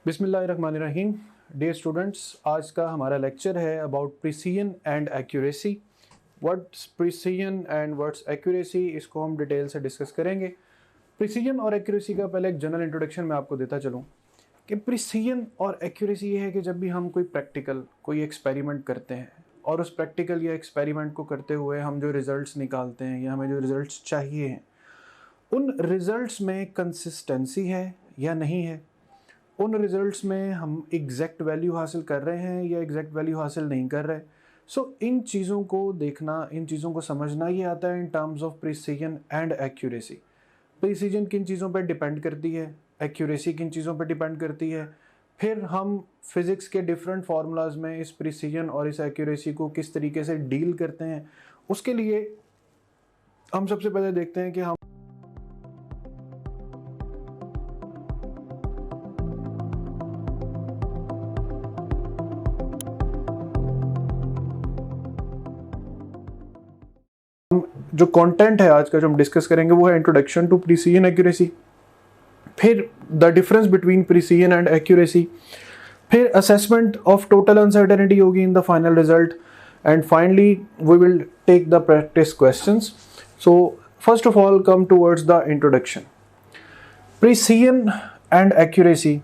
बिस्मिल्लाहिर्रहमानिर्रहीम। Dear students, आज का हमारा लेक्चर है about precision and accuracy. What's precision and what's accuracy, इसको हम डिटेल से डिस्कस करेंगे। प्रिसीजन और एक्यूरेसी का पहले एक जनरल इंट्रोडक्शन मैं आपको देता चलूँ कि प्रिसीजन और एक्यूरेसी ये है कि जब भी हम कोई प्रैक्टिकल कोई एक्सपेरिमेंट करते हैं और उस प्रैक्टिकल या एक्सपेरिमेंट को करते हुए हम जो रिजल्ट्स निकालते हैं या हमें जो रिजल्ट्स चाहिए हैं, उन रिजल्ट्स में कंसिस्टेंसी है या नहीं है, उन रिजल्ट्स में हम एग्जैक्ट वैल्यू हासिल कर रहे हैं या एग्जैक्ट वैल्यू हासिल नहीं कर रहे। इन चीज़ों को देखना, इन चीज़ों को समझना, ये आता है in terms of precision and accuracy. Precision किन चीज़ों पर डिपेंड करती है, एक्यूरेसी किन चीज़ों पर डिपेंड करती है, फिर हम फिज़िक्स के डिफरेंट फार्मूलाज में इस प्रिसीजन और इस एक्यूरेसी को किस तरीके से डील करते हैं। उसके लिए हम सबसे पहले देखते हैं कि हम जो कंटेंट है आज का जो हम डिस्कस करेंगे वो है इंट्रोडक्शन टू प्रिसीजन एक्यूरेसी, फिर the difference between precision and accuracy, फिर असेसमेंट ऑफ टोटल अनसर्टेनिटी होगी in the final result, and finally we will take the practice questions. So first of all come towards the introduction. Precision and accuracy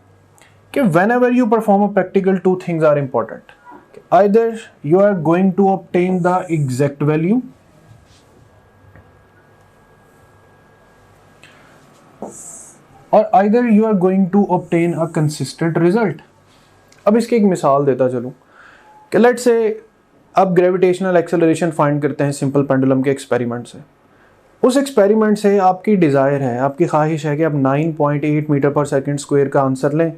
कि whenever you perform a practical, two things are important. Either you are going to obtain the exact value और either you are going to obtain a consistent result। अब इसकी एक मिसाल देता चलूँ कि let's say अब ग्रेविटेशनल एक्सेलरेशन फाइंड करते हैं सिंपल पेंडुलम के एक्सपेरिमेंट से। उस एक्सपेरिमेंट से आपकी डिज़ायर है, आपकी ख्वाहिश है कि आप 9.8 मीटर पर सेकंड स्क्वायर का आंसर लें,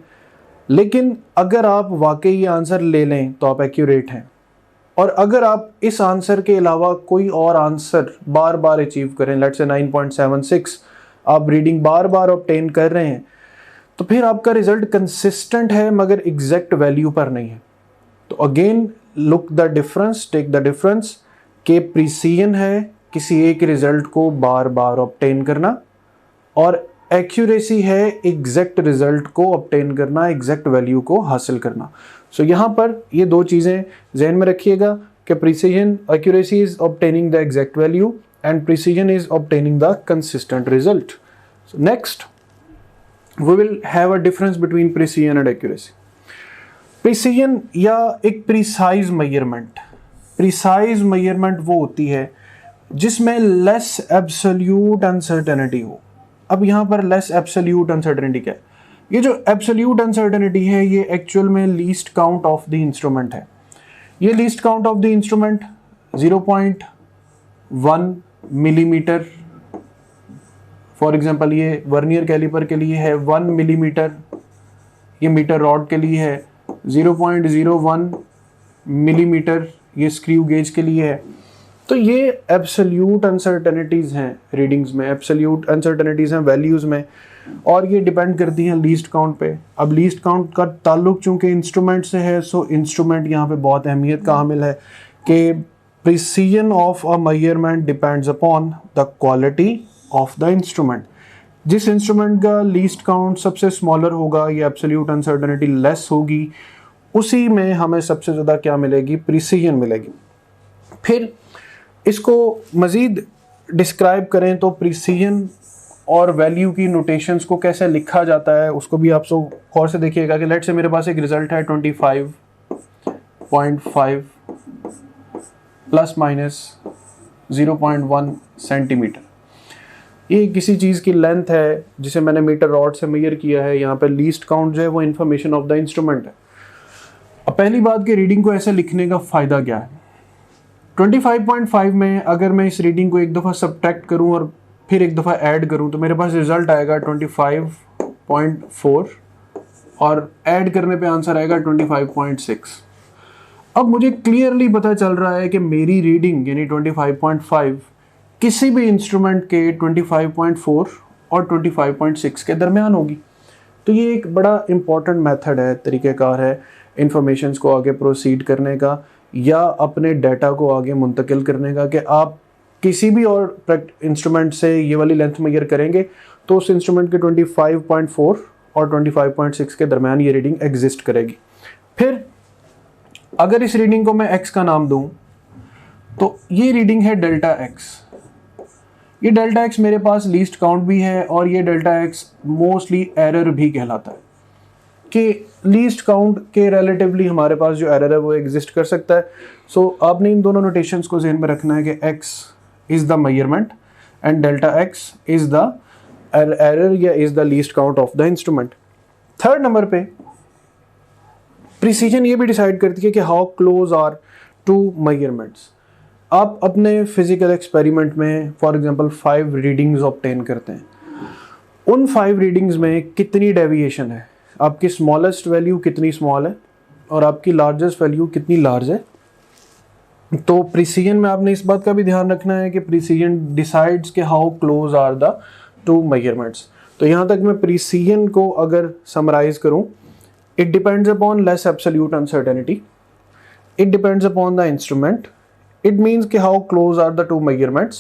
लेकिन अगर आप वाकई ये आंसर ले लें तो आप एक्यूरेट हैं, और अगर आप इस आंसर के अलावा कोई और आंसर बार बार अचीव करें, लेट्स से 9.76 आप रीडिंग बार बार ऑब्टेन कर रहे हैं, तो फिर आपका रिजल्ट कंसिस्टेंट है मगर एग्जैक्ट वैल्यू पर नहीं है। तो again look the difference, take the difference के प्रिसीजन है किसी एक रिजल्ट को बार बार ऑब्टेन करना, और एक्यूरेसी है एग्जैक्ट रिजल्ट को ऑब्टेन करना, एग्जैक्ट वैल्यू को हासिल करना। यहाँ पर ये दो चीज़ें जहन में रखिएगा कि precision, accuracy is obtaining the exact value and precision is obtaining the consistent result. So next we will have a difference between precision and accuracy. Precision या एक precise measurement, precise measurement वो होती है जिसमें less absolute uncertainty हो। अब यहाँ पर less absolute uncertainty क्या है? ये जो absolute uncertainty है ये actual में least count of the instrument है। ये least count of the instrument 0.1 millimetre, for example ये वर्नियर कैलिपर के लिए है 1 मिलीमीटर, ये मीटर रॉड के लिए है 0.01 मिलीमीटर, ये स्क्रू गेज के लिए है। तो ये एब्सोल्यूट अनसर्टेनिटीज़ हैं रीडिंग्स में, एब्सोल्यूट अनसर्टेनिटीज़ हैं वैल्यूज़ में, और ये डिपेंड करती हैं लीस्ट काउंट पे। अब लीस्ट काउंट का ताल्लुक चूँकि इंस्ट्रूमेंट से है, सो इंस्ट्रूमेंट यहाँ पे बहुत अहमियत का हामिल है कि precision of a measurement depends upon the quality of the instrument। जिस इंस्ट्रूमेंट का लीस्ट काउंट सबसे स्मॉलर होगा या एब्सोल्यूट अनसर्टेनिटी लेस होगी, उसी में हमें सबसे ज़्यादा क्या मिलेगी, प्रिसीजन मिलेगी। फिर इसको मज़ीद डिस्क्राइब करें तो प्रिसीजन और वैल्यू की नोटेशंस को कैसे लिखा जाता है उसको भी आप सब गौर से देखिएगा कि लेट से मेरे पास एक रिज़ल्ट है 25.5 प्लस माइनस 0.1 सेंटीमीटर। ये किसी चीज़ की लेंथ है जिसे मैंने मीटर रॉड से मेजर किया है। यहाँ पे लीस्ट काउंट जो है वो इन्फॉर्मेशन ऑफ द इंस्ट्रूमेंट है। अब पहली बात कि रीडिंग को ऐसे लिखने का फ़ायदा क्या है। 25.5 में अगर मैं इस रीडिंग को एक दफ़ा सब्ट्रैक्ट करूँ और फिर एक दफ़ा ऐड करूँ तो मेरे पास रिज़ल्ट आएगा 25.4 और ऐड करने पे आंसर आएगा 25.6। अब मुझे क्लियरली पता चल रहा है कि मेरी रीडिंग यानी 25.5 किसी भी इंस्ट्रूमेंट के 25.4 और 25.6 के दरमियान होगी। तो ये एक बड़ा इम्पॉर्टेंट मेथड है, तरीक़ेकार है इंफॉर्मेशंस को आगे प्रोसीड करने का या अपने डाटा को आगे मुंतकिल करने का, कि आप किसी भी और इंस्ट्रूमेंट से ये वाली लेंथ मेजर करेंगे तो उस इंस्ट्रूमेंट के 25.4 और 25.6 के दरमियान ये रीडिंग एग्जिस्ट करेगी। फिर अगर इस रीडिंग को मैं x का नाम दूं तो ये रीडिंग है डेल्टा x। ये डेल्टा x मेरे पास लीस्ट काउंट भी है और ये डेल्टा x मोस्टली एरर भी कहलाता है कि लीस्ट काउंट के रिलेटिवली हमारे पास जो एरर है वो एग्जिस्ट कर सकता है। सो आपने इन दोनों नोटेशंस को ज़हन में रखना है कि x is the measurement and delta x is the error या is the least count of the instrument. Third number पे प्रिसीजन ये भी डिसाइड करती है कि how close are two measurements. आप अपने फिजिकल एक्सपेरिमेंट में फॉर एग्जांपल 5 रीडिंग्स ऑब्टेन करते हैं, उन 5 रीडिंग्स में कितनी डेविएशन है, आपकी स्मॉलेस्ट वैल्यू कितनी स्मॉल है और आपकी लार्जेस्ट वैल्यू कितनी लार्ज है। तो प्रिसीजन में आपने इस बात का भी ध्यान रखना है कि प्रिसीजन डिसाइड्स के how close are the two measurements. तो यहाँ तक मैं प्रिसीजन को अगर समराइज करूँ, it depends upon less absolute uncertainty, it depends upon the instrument, it means कि how close are the two measurements.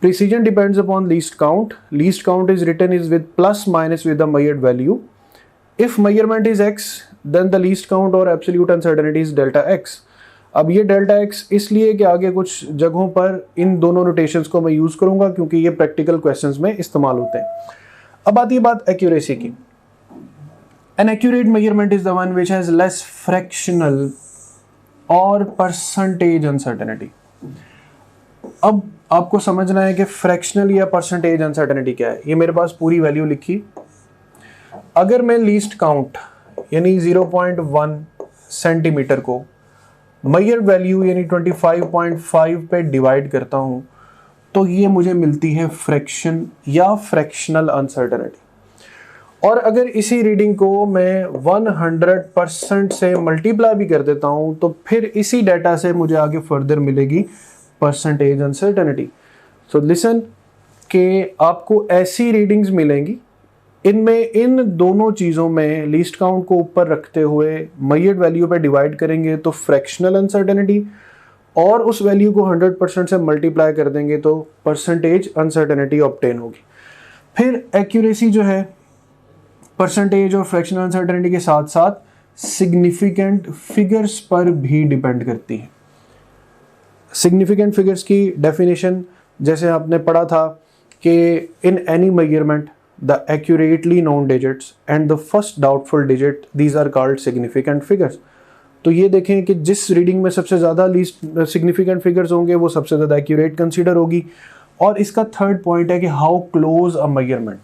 Precision depends upon least count. Least count is written is with plus minus with the measured value. If measurement is x, then the least count or absolute uncertainty is delta x. अब ये delta x इसलिए कि आगे कुछ जगहों पर इन दोनों notations को मैं यूज़ करूँगा क्योंकि ये प्रैक्टिकल क्वेश्चंस में इस्तेमाल होते हैं। अब आती है बात एक्यूरेसी की। An accurate measurement is the one which has less fractional और परसेंटेज अनसर्टेनिटी। अब आपको समझना है कि फ्रैक्शनल या परसेंटेज अनसर्टेनिटी क्या है। ये मेरे पास पूरी वैल्यू लिखी, अगर मैं लीस्ट काउंट यानी 0.1 सेंटीमीटर को मेजर्ड वैल्यू यानी 25.5 पे डिवाइड करता हूँ तो ये मुझे मिलती है फ्रैक्शन या फ्रैक्शनल अनसर्टेनिटी। और अगर इसी रीडिंग को मैं 100% से मल्टीप्लाई भी कर देता हूं तो फिर इसी डाटा से मुझे आगे फर्दर मिलेगी परसेंटेज अनसर्टेनिटी। सो लिसन कि आपको ऐसी रीडिंग्स मिलेंगी, इनमें इन दोनों चीज़ों में लीस्ट काउंट को ऊपर रखते हुए मेजर्ड वैल्यू पे डिवाइड करेंगे तो फ्रैक्शनल अनसर्टेनिटी, और उस वैल्यू को 100% से मल्टीप्लाई कर देंगे तो परसेंटेज अनसर्टेनिटी ऑब्टेन होगी। फिर एक्यूरेसी जो है परसेंटेज और फ्रैक्शनल अनसर्टेनिटी के साथ साथ सिग्निफिकेंट फिगर्स पर भी डिपेंड करती है। सिग्निफिकेंट फिगर्स की डेफिनेशन जैसे आपने पढ़ा था कि in any measurement the accurately known digits and the first doubtful digit these are called significant figures. तो ये देखें कि जिस रीडिंग में सबसे ज़्यादा लीस्ट सिग्निफिकेंट फिगर्स होंगे वो सबसे ज़्यादा एक्यूरेट कंसीडर होगी। और इसका थर्ड पॉइंट है कि how close a measurement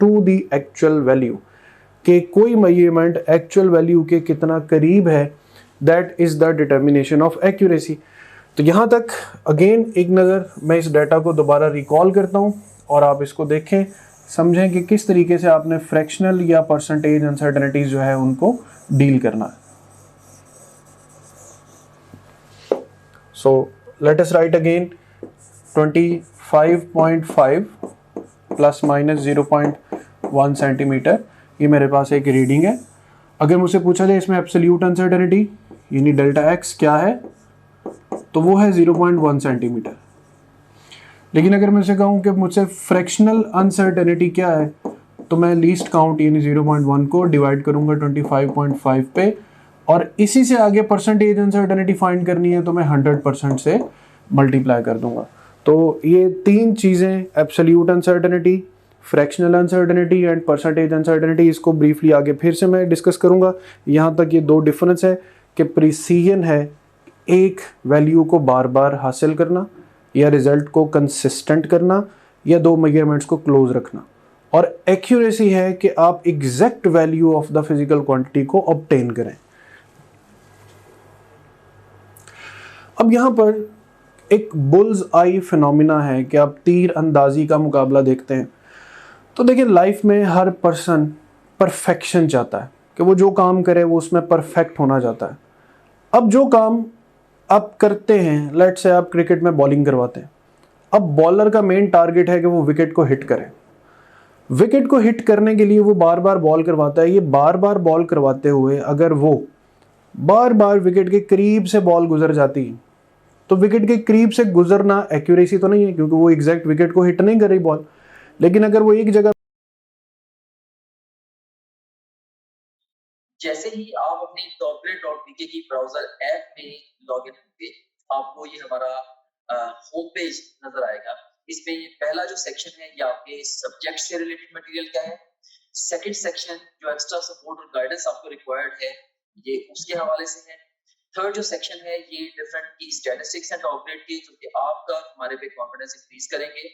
to the actual value, कि कोई मेजरमेंट एक्चुअल वैल्यू के कितना करीब है, that is the determination of accuracy. तो यहाँ तक अगेन एक नज़र मैं इस डाटा को दोबारा रिकॉल करता हूँ और आप इसको देखें, समझें कि किस तरीके से आपने फ्रैक्शनल या परसेंटेज अनसर्टेनिटीज जो है उनको डील करना है। So let us right again 25.5 plus minus 0.1 centimetre, ये मेरे पास एक रीडिंग है। अगर मुझसे पूछा जाए इसमें एब्सोल्यूट अनसर्टेनिटी यानी डेल्टा एक्स क्या है तो वो है 0.1 सेंटीमीटर। लेकिन अगर मैं उसे कहूँ कि मुझसे फ्रैक्शनल अनसर्टेनिटी क्या है तो मैं लीस्ट काउंट यानी 0.1 को डिवाइड करूँगा 25.5 पे, और इसी से आगे परसेंटेज अनसर्टेनिटी फाइंड करनी है तो मैं 100% से मल्टीप्लाई कर दूंगा। तो ये तीन चीज़ें absolute uncertainty, fractional uncertainty and percentage uncertainty, इसको ब्रीफली आगे फिर से मैं डिस्कस करूंगा। यहाँ तक ये दो डिफरेंस है कि प्रिसीजन है एक वैल्यू को बार बार हासिल करना या रिजल्ट को कंसिस्टेंट करना या दो मेजरमेंट्स को क्लोज रखना, और एक्यूरेसी है कि आप exact value of the physical quantity को ऑब्टेन करें। अब यहाँ पर एक बुल्स आई फिनोमिना है कि आप तीर अंदाजी का मुकाबला देखते हैं। तो देखिए लाइफ में हर पर्सन परफेक्शन चाहता है कि वो जो काम करे वो उसमें परफेक्ट होना चाहता है। अब जो काम आप करते हैं, लेट्स से आप क्रिकेट में बॉलिंग करवाते हैं, अब बॉलर का मेन टारगेट है कि वो विकेट को हिट करे। विकेट को हिट करने के लिए वो बार बार बॉल करवाता है। ये बार बार बॉल करवाते हुए अगर वो बार बार विकेट के करीब से बॉल गुजर जाती है तो विकेट के करीब से गुजरना एक्यूरेसी तो नहीं है क्योंकि वो एग्जैक्ट विकेट को हिट नहीं कर रही बॉल। लेकिन अगर वो एक जगह ही आप अपनी topgrade.bk की ब्राउजर ऐप में लॉग इन होंगे, आपको ये हमारा होम पेज नजर आएगा। इसमें ये पहला जो सेक्शन है ये आपके सब्जेक्ट से रिलेटेड मटेरियल का है। सेकंड सेक्शन जो एक्स्ट्रा सपोर्ट और गाइडेंस आपको रिक्वायर्ड है ये उसके हवाले से है। थर्ड जो सेक्शन है ये डिफरेंट की स्टैटिस्टिक्स एंड टॉपग्रेड की, जो कि आपका हमारे पे कॉन्फिडेंस इंक्रीज करेंगे।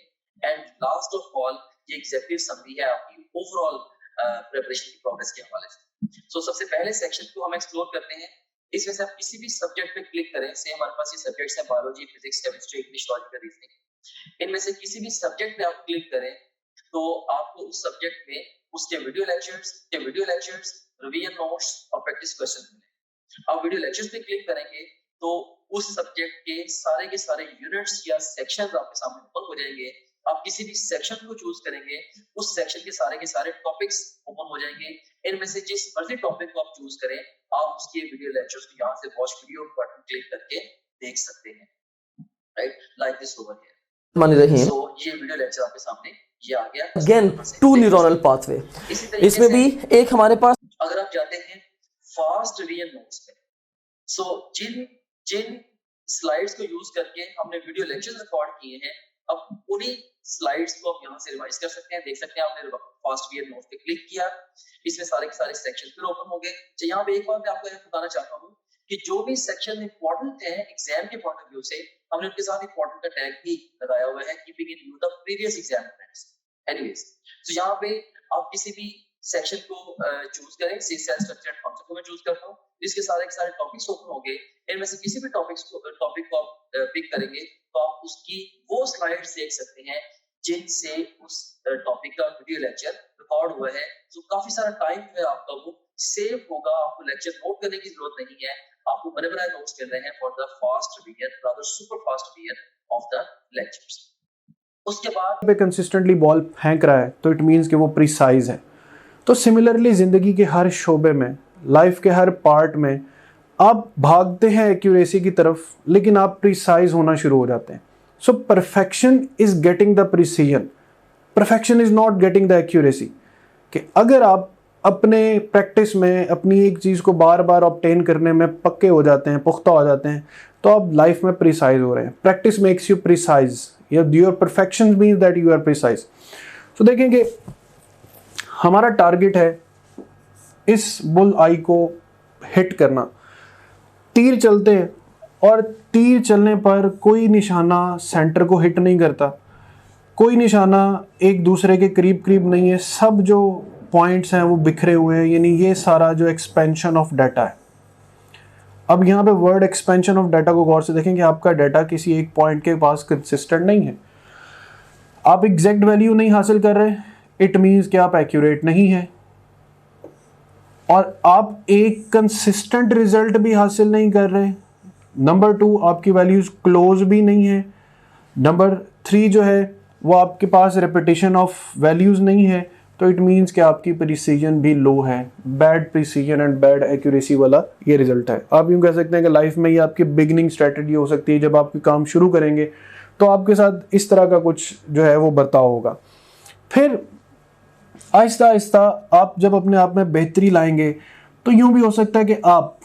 एंड लास्ट ऑफ ऑल ये एग्जेक्टिव समरी है आपकी ओवरऑल प्रिपरेशन की प्रोग्रेस के हवाले से। सो सबसे पहले सेक्शन को हम एक्सप्लोर करते हैं। इसमें से आप किसी भी सब्जेक्ट पे क्लिक करें, से हमारे पास ये सब्जेक्ट्स हैं biology, physics, chemistry, English, logical reasoning. इनमें से किसी भी सब्जेक्ट पे आप क्लिक करें तो आपको उस सब्जेक्ट में उसके वीडियो लेक्चर्स, रिवीजन नोट्स और प्रैक्टिस क्वेश्चन मिलेंगे। आप वीडियो लेक्चर्स पे क्लिक करेंगे तो उस सब्जेक्ट के सारे यूनिट्स या सेक्शंस आपके सामने ओपन हो जाएंगे। आप किसी भी सेक्शन को चूज करेंगे, उस सेक्शन के सारे टॉपिक्स ओपन हो जाएंगे। इनमें से जिस मर्जी टॉपिक को आप चूज करें, आप उसके वीडियो लेक्चर्स को यहाँ से वॉच वीडियो बटन क्लिक करके देख सकते हैं, right, like this over here. So ये वीडियो लेक्चर आपके सामने ये आ गया। अगेन टू न्यूरल पाथवे, इसमें भी एक हमारे पास, अगर आप जाते हैं फास्ट रिवीजन नोट्स पे, सो जिन स्लाइड्स को यूज करके हमने वीडियो लेक्चर्स रिकॉर्ड किए हैं, अब उन्हीं स्लाइड्स को आप यहाँ से रिवाइज कर सकते हैं। देख सकते हैं आपने फास्ट रिवीजन नोट्स पे क्लिक किया, इसमें सारे के सारे सेक्शन फिर ओपन हो गए। तो यहाँ पे एक बात मैं आपको बताना चाहता हूँ कि जो भी सेक्शन इंपॉर्टेंट है एग्जाम के पॉइंट ऑफ व्यू से, हमने उनके साथ इंपॉर्टेंट का टैग भी लगाया हुआ है, keeping in view the previous exam friends. Anyways, तो यहाँ पे आप किसी भी सेक्शन को चूज करें, सी सेल स्ट्रक्चर एंड फंक्शन को मैं चूज करता हूँ, इसके सारे के सारे टॉपिक्स ओपन हो गए। इनमें से किसी भी टॉपिक को आप पिक करेंगे तो आप उसकी वो स्लाइड्स देख सकते हैं जिनसे उस टॉपिक का वीडियो लेक्चर रिकॉर्ड हुआ है। तो काफी सारा टाइम है आपका वो सेव होगा, आपको लेक्चर नोट करने की जरूरत नहीं है, आपको बने बनाए नोट्स मिल रहे हैं for the fast revision, rather super fast revision of the lectures. उसके बाद पे कंसिस्टेंटली बॉल फेंक रहा है तो इट मीन्स कि वो प्रिसाइज है। तो सिमिलरली ज़िंदगी के हर शोबे में, लाइफ के हर पार्ट में आप भागते हैं एक्यूरेसी की तरफ, लेकिन आप प्रिसाइज होना शुरू हो जाते हैं। So perfection is getting the precision, perfection is not getting the accuracy. कि अगर आप अपने प्रैक्टिस में अपनी एक चीज़ को बार बार ऑब्टेन करने में पक्के हो जाते हैं, पुख्ता हो जाते हैं, तो आप लाइफ में प्रिसाइज हो रहे हैं। Practice makes you precise, your perfection means that you are precise. तो देखेंगे हमारा टारगेट है इस बुल आई को हिट करना। तीर चलते हैं और तीर चलने पर कोई निशाना सेंटर को हिट नहीं करता, कोई निशाना एक दूसरे के करीब करीब नहीं है, सब जो पॉइंट्स हैं वो बिखरे हुए हैं, यानी ये सारा जो एक्सपेंशन ऑफ डाटा है। अब यहाँ पे वर्ड एक्सपेंशन ऑफ डाटा को गौर से देखें कि आपका डाटा किसी एक पॉइंट के पास कंसिस्टेंट नहीं है, आप एग्जैक्ट वैल्यू नहीं हासिल कर रहे, इट मीन्स कि आप एक्यूरेट नहीं है, और आप एक कंसिस्टेंट रिजल्ट भी हासिल नहीं कर रहे। नंबर 2, आपकी वैल्यूज क्लोज भी नहीं है। नंबर 3 जो है वो आपके पास रिपीटिशन ऑफ वैल्यूज नहीं है, तो इट मीन्स कि आपकी प्रिसीजन भी लो है। Bad precision and bad accuracy वाला ये रिजल्ट है। आप यूँ कह सकते हैं कि लाइफ में ये आपकी बिगनिंग स्ट्रेटजी हो सकती है। जब आप काम शुरू करेंगे तो आपके साथ इस तरह का कुछ जो है वो बर्ताव होगा। फिर आहिस्ता आहिस्ता आप जब अपने आप में बेहतरी लाएंगे तो यूं भी हो सकता है कि आप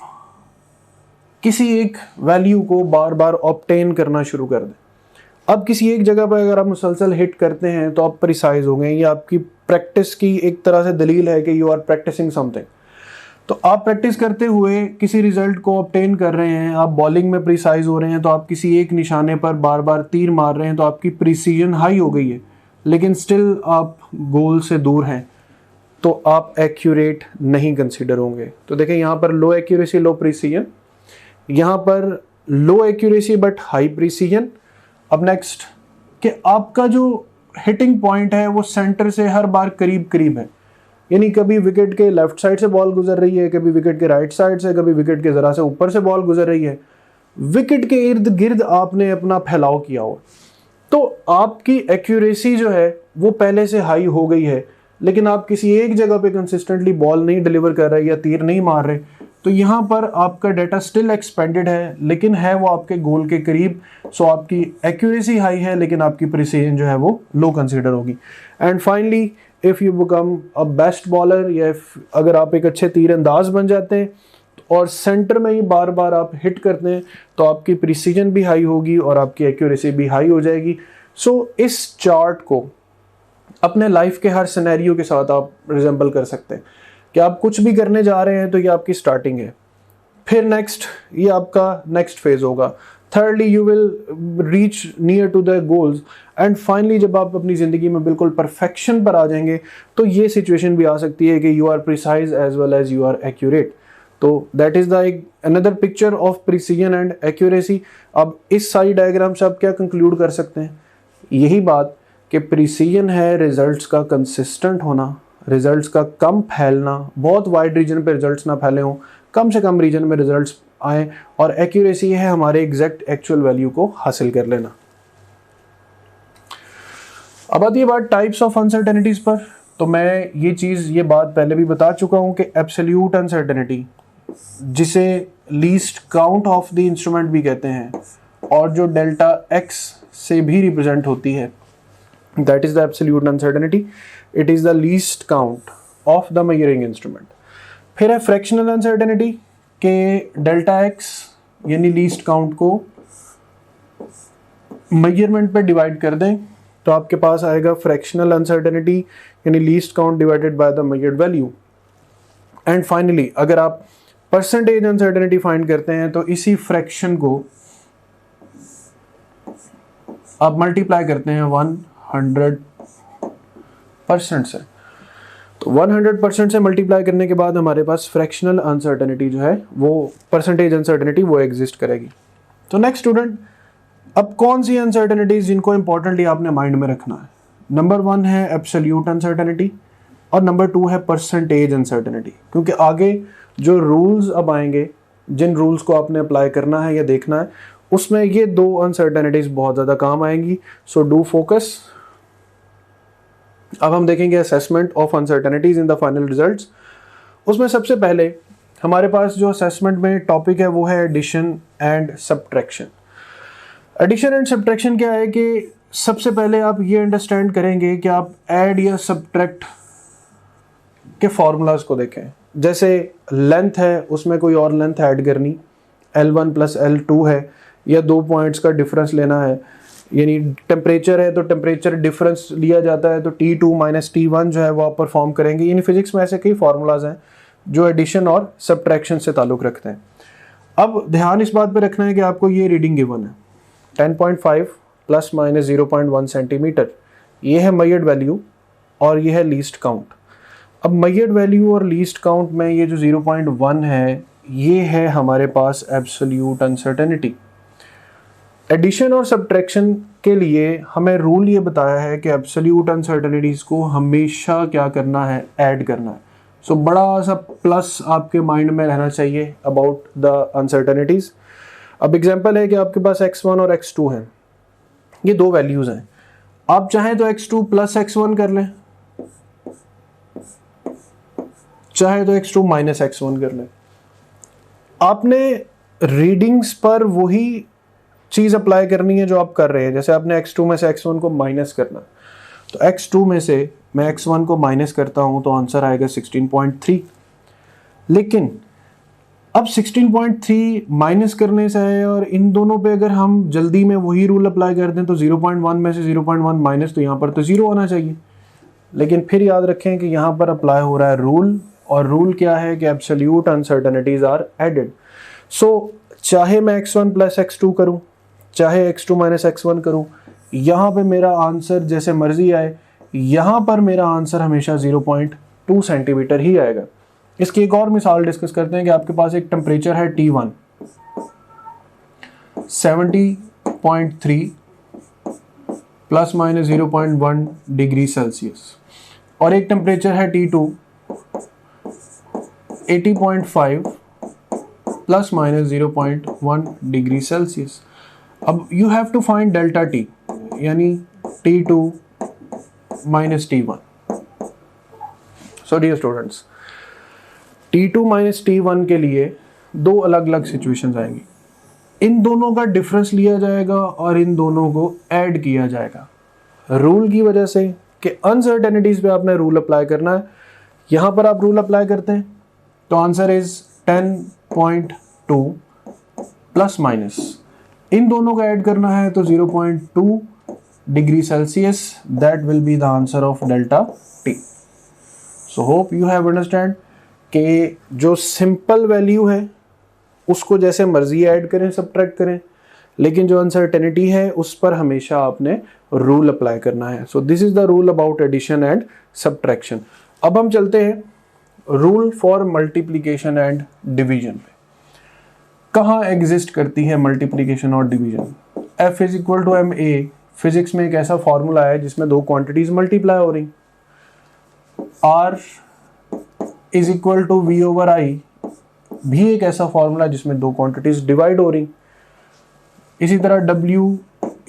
किसी एक वैल्यू को बार बार ऑब्टेन करना शुरू कर दें। अब किसी एक जगह पर अगर आप मुसलसल हिट करते हैं तो आप प्रिसाइज हो गए, ये आपकी प्रैक्टिस की एक तरह से दलील है कि यू आर प्रैक्टिसिंग समथिंग। तो आप प्रैक्टिस करते हुए किसी रिजल्ट को ऑब्टेन कर रहे हैं, आप बॉलिंग में प्रिसाइज हो रहे हैं, तो आप किसी एक निशाने पर बार बार तीर मार रहे हैं, तो आपकी प्रिसीजन हाई हो गई है, लेकिन स्टिल आप गोल से दूर हैं, तो आप एक्यूरेट नहीं कंसीडर होंगे। तो देखें यहाँ पर लो एक्यूरेसी लो प्रिसीजन, यहाँ पर लो एक्यूरेसी बट हाई प्रिसीजन। अब नेक्स्ट कि आपका जो हिटिंग पॉइंट है वो सेंटर से हर बार करीब करीब है, यानी कभी विकेट के लेफ्ट साइड से बॉल गुजर रही है, कभी विकेट के राइट साइड से, कभी विकेट के ज़रा से ऊपर से बॉल गुजर रही है। विकेट के इर्द गिर्द आपने अपना फैलाव किया हो, तो आपकी एक्यूरेसी जो है वो पहले से हाई हो गई है, लेकिन आप किसी एक जगह पे कंसिस्टेंटली बॉल नहीं डिलीवर कर रहे या तीर नहीं मार रहे, तो यहाँ पर आपका डाटा स्टिल एक्सपेंडेड है, लेकिन है वो आपके गोल के करीब। सो आपकी एक्यूरेसी हाई है, लेकिन आपकी प्रिसीजन जो है वो लो कंसीडर होगी। And finally if you become a best bowler, या अगर आप एक अच्छे तीरंदाज बन जाते हैं और सेंटर में ही बार बार आप हिट करते हैं, तो आपकी प्रिसीजन भी हाई होगी और आपकी एक्यूरेसी भी हाई हो जाएगी। सो इस चार्ट को अपने लाइफ के हर सिनेरियो के साथ आप रिजेंबल कर सकते हैं कि आप कुछ भी करने जा रहे हैं तो ये आपकी स्टार्टिंग है, फिर नेक्स्ट ये आपका नेक्स्ट फेज होगा, thirdly you will reach near to the goals, and finally जब आप अपनी ज़िंदगी में बिल्कुल परफेक्शन पर आ जाएंगे तो ये सिचुएशन भी आ सकती है कि you are precise as well as you are accurate. तो that is the another picture of precision and accuracy. अब इस सारी डायग्राम से आप क्या कंक्लूड कर सकते हैं? यही बात कि प्रिसीजन है रिजल्ट्स का कंसिस्टेंट होना, रिजल्ट्स का कम फैलना, बहुत वाइड रीजन पे रिजल्ट्स ना फैले हों, कम से कम रीजन में रिजल्ट्स आए, और एक्यूरेसी है हमारे एग्जैक्ट एक्चुअल वैल्यू को हासिल कर लेना। अब आती है बात टाइप्स ऑफ अनसर्टेनिटीज पर। तो मैं ये बात पहले भी बता चुका हूं कि एब्सोल्यूट अनसर्टेनिटी, जिसे least count of the instrument भी कहते हैं, और जो डेल्टा एक्स से भी रिप्रेजेंट होती है, that is the absolute uncertainty. It is the least count of the measuring instrument. फिर है फ्रैक्शनल अनसर्टेनिटी के डेल्टा एक्स यानी लीस्ट काउंट को मेजरमेंट पे डिवाइड कर दें तो आपके पास आएगा फ्रैक्शनल अनसर्टेनिटी यानी least count divided by the measured value. And finally अगर आप परसेंटेज अनसर्टेनिटी फाइंड करते हैं तो इसी फ्रैक्शन को आप मल्टीप्लाई करते हैं 100% से। तो 100% से मल्टीप्लाई करने के बाद हमारे पास फ्रैक्शनल अनसर्टेनिटी जो है वो परसेंटेज अनसर्टेनिटी वो एग्जिस्ट करेगी। तो नेक्स्ट स्टूडेंट, अब कौन सी अनसर्टेनिटीज जिनको इंपॉर्टेंटली आपने माइंड में रखना है? नंबर 1 है एब्सोल्यूट अनसर्टेनिटी और नंबर 2 है परसेंटेज अनसर्टेनिटी, क्योंकि आगे जो रूल्स अब आएंगे, जिन रूल्स को आपने अप्लाई करना है या देखना है, उसमें ये 2 अनसर्टेनिटीज बहुत ज़्यादा काम आएंगी। So do focus. अब हम देखेंगे assessment of uncertainties in the final results. उसमें सबसे पहले हमारे पास जो असेसमेंट में टॉपिक है वो है addition and subtraction. Addition and subtraction क्या है कि सबसे पहले आप ये अंडरस्टैंड करेंगे कि आप ऐड या सब्ट्रैक्ट के फॉर्मूलाज को देखें। जैसे लेंथ है, उसमें कोई और लेंथ ऐड करनी, L1 प्लस L2 है, या 2 पॉइंट्स का डिफरेंस लेना है, यानी टेम्परेचर है तो टेम्परेचर डिफरेंस लिया जाता है तो T2 माइनस T1 जो है वो आप परफॉर्म करेंगे। यानी फिजिक्स में ऐसे कई फार्मूलाज हैं जो एडिशन और सब्ट्रैक्शन से ताल्लुक़ रखते हैं। अब ध्यान इस बात पे रखना है कि आपको ये रीडिंग गिवन है 10.5 प्लस माइनस 0.1 सेंटीमीटर, ये है मेजर्ड वैल्यू और ये है लीस्ट काउंट। अब मेजर्ड वैल्यू और लीस्ट काउंट में ये जो 0.1 है ये है हमारे पास एब्सोल्यूट अनसर्टेनिटी। एडिशन और सब्ट्रैक्शन के लिए हमें रूल ये बताया है कि एब्सोल्यूट अनसर्टेनिटीज को हमेशा क्या करना है, ऐड करना है। सो बड़ा सा प्लस आपके माइंड में रहना चाहिए अबाउट द अनसर्टेनिटीज। अब एग्जांपल है कि आपके पास x1 और x2 हैं, ये 2 वैल्यूज हैं। आप चाहें तो x2 प्लस x1 कर लें, चाहे तो x2 माइनस x1 कर लें। आपने रीडिंग्स पर वही चीज़ अप्लाई करनी है जो आप कर रहे हैं। जैसे आपने x2 में से x1 को माइनस करना, तो x2 में से मैं x1 को माइनस करता हूं तो आंसर आएगा 16.3। लेकिन अब 16.3 माइनस करने से है, और इन दोनों पे अगर हम जल्दी में वही रूल अप्लाई कर दें तो 0.1 में से 0.1 माइनस, तो यहाँ पर तो 0 होना चाहिए। लेकिन फिर याद रखें कि यहाँ पर अप्लाई हो रहा है रूल, और रूल क्या है कि एब्सोल्यूट अनसर्टेनिटीज आर एडेड। सो चाहे मैं x1 प्लस x2 करूँ, चाहे x2 माइनस x1 करूँ, यहाँ पे मेरा आंसर जैसे मर्जी आए, यहाँ पर मेरा आंसर हमेशा 0.2 सेंटीमीटर ही आएगा। इसकी एक और मिसाल डिस्कस करते हैं कि आपके पास एक टेम्परेचर है T1 70.3 plus minus 0.1 degree Celsius, और एक टेम्परेचर है T2 80.5 plus minus 0.1 degree Celsius. अब you have to find delta T यानी T2 minus T1। So dear students, T2 minus T1 के लिए 2 अलग अलग सिचुएशंस आएंगी। इन दोनों का डिफरेंस लिया जाएगा और इन दोनों को ऐड किया जाएगा रूल की वजह से कि अनसर्टेनिटीज पे आपने रूल अप्लाई करना है। यहाँ पर आप रूल अप्लाई करते हैं तो आंसर इज 10.2 प्लस माइनस, इन दोनों का ऐड करना है तो 0.2 degree Celsius, that will be the answer of delta T. So hope you have understand कि जो सिंपल वैल्यू है उसको जैसे मर्जी ऐड करें सब्ट्रैक्ट करें, लेकिन जो अनसर्टेनिटी है उस पर हमेशा आपने रूल अप्लाई करना है। So this is the rule about addition and subtraction. अब हम चलते हैं rule for multiplication and division पे। कहाँ एग्जिस्ट करती है मल्टीप्लिकेशन और division? F is equal to M A, physics में एक ऐसा फॉर्मूला है जिसमें दो क्वांटिटीज मल्टीप्लाई हो रही। R is equal to V over I भी एक ऐसा फॉर्मूला जिसमें दो क्वांटिटीज डिवाइड हो रही। इसी तरह W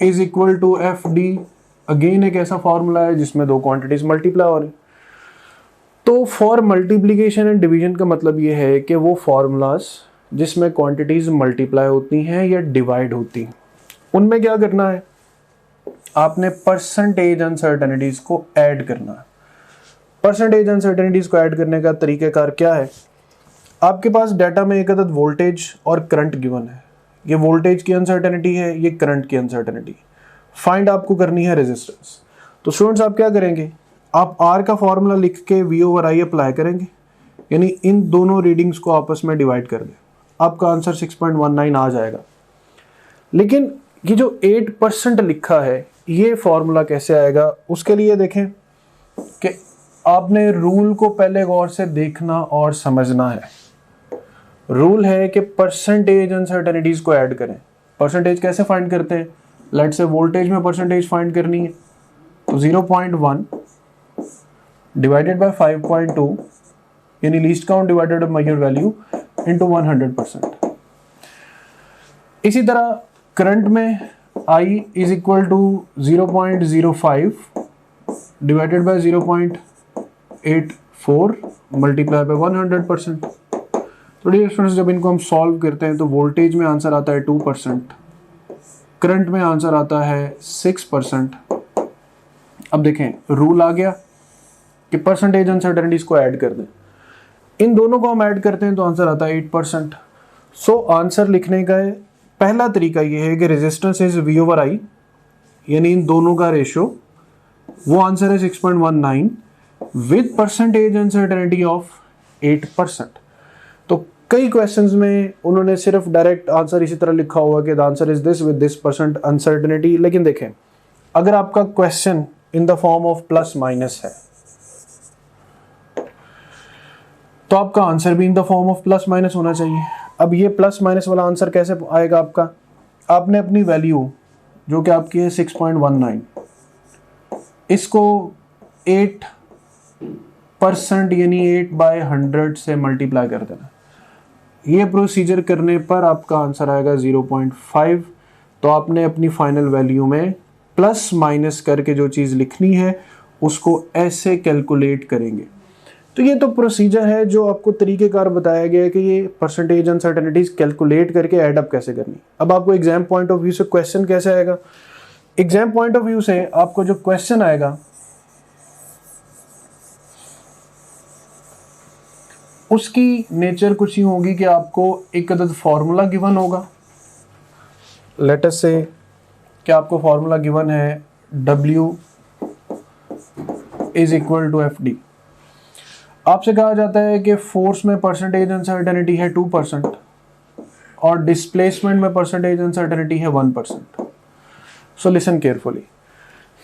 is equal to F D, again एक ऐसा फॉर्मूला है जिसमें दो क्वांटिटीज मल्टीप्लाई हो रही। तो फॉर मल्टीप्लिकेशन एंड डिवीजन का मतलब ये है कि वो फॉर्मूलाज जिसमें क्वांटिटीज मल्टीप्लाई होती हैं या डिवाइड होती हैं, उनमें क्या करना है, आपने परसेंटेज अनसर्टेनिटीज को ऐड करना है। परसेंटेज अनसर्टेनिटीज को ऐड करने का तरीकाकार क्या है? आपके पास डाटा में एक अदद वोल्टेज और करंट गिवन है, ये वोल्टेज की अनसर्टेनिटी है, ये करंट की अनसर्टेनिटी। फाइंड आपको करनी है रेजिस्टेंस। तो स्टूडेंट्स आप क्या करेंगे, आप R का फॉर्मूला लिख के V ओवर आई अप्लाई करेंगे, यानी इन दोनों रीडिंग्स को आपस में डिवाइड कर दें, आपका आंसर 6.19 आ जाएगा। लेकिन ये जो 8% लिखा है ये फॉर्मूला कैसे आएगा, उसके लिए देखें कि आपने रूल को पहले गौर से देखना और समझना है। रूल है कि परसेंटेज अनसर्टेनिटीज को ऐड करें। परसेंटेज कैसे फाइंड करते हैं? लेट्स से वोल्टेज में परसेंटेज फाइंड करनी है तो 0.1 डिवाइडेड बाय 5.2 यानी least count divided by measured value into 100%। इसी तरह करंट में I is equal to 0.05 divided by 0.84 multiply by 100%। तो डियर स्टूडेंट्स, जब इनको हम सॉल्व करते हैं तो वोल्टेज में आंसर आता है 2%, करंट में आंसर आता है 6%। अब देखें रूल आ गया कि परसेंटेज अनसर्टेनिटीज को ऐड कर दें, इन दोनों को हम ऐड करते हैं तो आंसर आता है 8%। सो आंसर लिखने का पहला तरीका ये है कि रेजिस्टेंस इज V ओवर आई, यानी इन दोनों का रेशियो, वो आंसर है 6.19 विद परसेंटेज अनसर्टेनिटी ऑफ 8%। तो कई क्वेश्चंस में उन्होंने सिर्फ डायरेक्ट आंसर इसी तरह लिखा हुआ कि the answer is this with this percent uncertainty. लेकिन देखें, अगर आपका question in the form of plus minus है तो आपका आंसर भी in the form of plus minus होना चाहिए। अब ये प्लस माइनस वाला आंसर कैसे आएगा आपका? आपने अपनी वैल्यू जो कि आपकी है 6.19, इसको 8% यानी 8/100 से मल्टीप्लाई कर देना। ये प्रोसीजर करने पर आपका आंसर आएगा 0.5। तो आपने अपनी फाइनल वैल्यू में प्लस माइनस करके जो चीज़ लिखनी है उसको ऐसे कैलकुलेट करेंगे। तो ये तो प्रोसीजर है जो आपको तरीक़ेकार बताया गया है कि ये परसेंटेज अनसर्टेनिटीज कैलकुलेट करके ऐड अप कैसे करनी। अब आपको एग्जाम पॉइंट ऑफ व्यू से क्वेश्चन कैसे आएगा? एग्जाम पॉइंट ऑफ व्यू से आपको जो क्वेश्चन आएगा उसकी नेचर कुछ यूँ होगी कि आपको एक अदद फॉर्मूला गिवन होगा। लेट अस से कि आपको फॉर्मूला गिवन है W is equal to F D. आपसे कहा जाता है कि फोर्स में परसेंटेज अनसर्टेनिटी है 2% और डिस्प्लेसमेंट में परसेंटेज अनसर्टेनिटी है 1%। सो लिसन केयरफुली,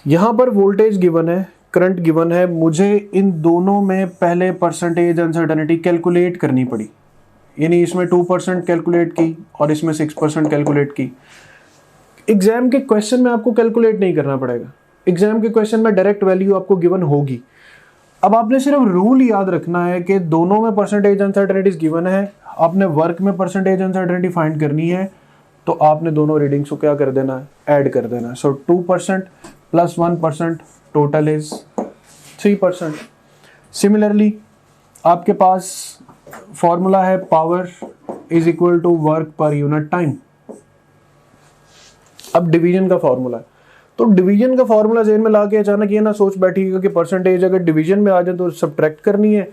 यहाँ पर वोल्टेज गिवन है, करंट गिवन है, मुझे इन दोनों में पहले परसेंटेज अनसर्टेनिटी कैलकुलेट करनी पड़ी। यानी इसमें 2% कैलकुलेट की और इसमें 6% कैलकुलेट की। एग्जाम के क्वेश्चन में आपको कैलकुलेट नहीं करना पड़ेगा, एग्जाम के क्वेश्चन में डायरेक्ट वैल्यू आपको गिवन होगी। अब आपने सिर्फ रूल याद रखना है कि दोनों में परसेंटेज अनसर्टेनिटीज गिवन है, आपने वर्क में परसेंटेज अनसर्टेनिटी फाइंड करनी है, तो आपने दोनों रीडिंग्स को क्या कर देना है, ऐड कर देना है। So 2% plus 1% total is 3%। Similarly आपके पास फॉर्मूला है power is equal to work per unit time. अब डिवीजन का फॉर्मूला है, तो डिवीजन का फॉर्मूला जेन में ला के अचानक ये ना सोच बैठिएगा कि परसेंटेज अगर डिवीजन में आ जाए तो सब्ट्रैक्ट करनी है,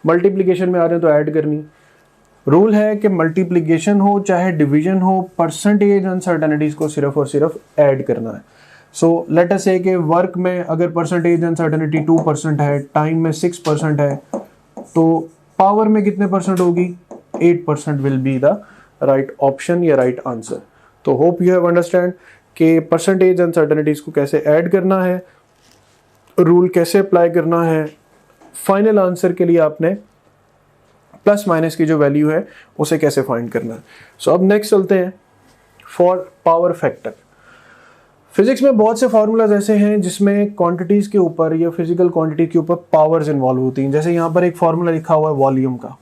मल्टीप्लिकेशन में आ जाए तो ऐड करनी है। रूल है कि मल्टीप्लिकेशन हो चाहे डिवीजन हो, परसेंटेज अनसर्टेनिटीज को सिर्फ और सिर्फ ऐड करना है। सो लेट अस से कि वर्क में अगर परसेंटेज अनसर्टेनिटी 2% है, टाइम में 6% है, तो पावर में कितने परसेंट होगी? 8% will be the right option या राइट आंसर। तो होप यू हैव अंडरस्टैंड कि परसेंटेज अनसर्टेनिटीज को कैसे ऐड करना है, रूल कैसे अप्लाई करना है। फाइनल आंसर के लिए आपने प्लस माइनस की जो वैल्यू है उसे कैसे फाइंड करना है। सो अब नेक्स्ट चलते हैं फॉर पावर फैक्टर। फिजिक्स में बहुत से फार्मूलाज ऐसे हैं जिसमें क्वांटिटीज के ऊपर या फिजिकल क्वांटिटी के ऊपर पावर्स इन्वॉल्व होती हैं। जैसे यहाँ पर एक फार्मूला लिखा हुआ है वॉल्यूम का,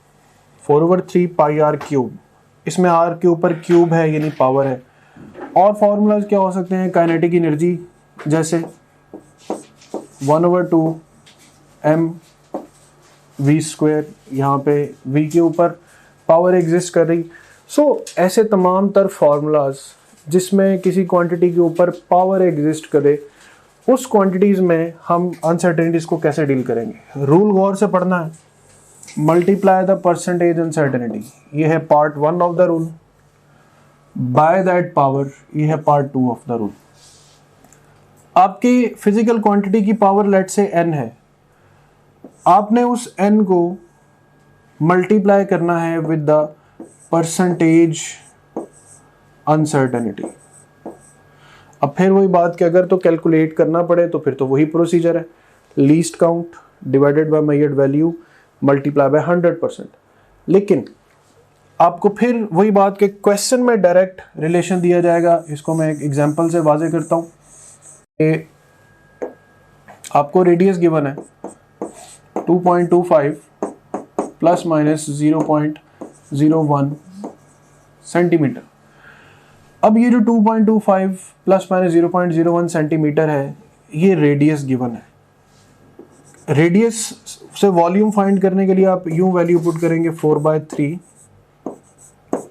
4/3 पाई आर क्यूब। इसमें आर के ऊपर क्यूब है यानी पावर है। और फार्मूलाज क्या हो सकते हैं? काइनेटिक एनर्जी, जैसे 1/2 m v स्क्वायर, यहाँ पे v के ऊपर पावर एग्जिस्ट कर रही। सो ऐसे तमाम तर फार्मूलाज जिसमें किसी क्वांटिटी के ऊपर पावर एग्जिस्ट करे, उस क्वांटिटीज़ में हम अनसर्टेनिटीज़ को कैसे डील करेंगे। रूल गौर से पढ़ना है। मल्टीप्लाई द परसेंटेज अनसर्टेनिटी, ये है part 1 of the rule, by that power, ये है पार्ट 2 ऑफ द रूल। आपकी फिजिकल क्वांटिटी की पावर लेट से n है, आपने उस n को मल्टीप्लाई करना है विद द परसेंटेज अनसर्टेनिटी। अब फिर वही बात कि अगर तो कैलकुलेट करना पड़े तो फिर तो वही प्रोसीजर है, least count divided by measured value multiply by 100%। लेकिन आपको फिर वही बात के क्वेश्चन में डायरेक्ट रिलेशन दिया जाएगा। इसको मैं एक एग्जांपल से वाजे करता हूँ कि आपको रेडियस गिवन है 2.25 प्लस माइनस 0.01 सेंटीमीटर। अब ये जो 2.25 प्लस माइनस 0.01 सेंटीमीटर है, ये रेडियस गिवन है। रेडियस से वॉल्यूम फाइंड करने के लिए आप यूं वैल्यू पुट करेंगे 4/3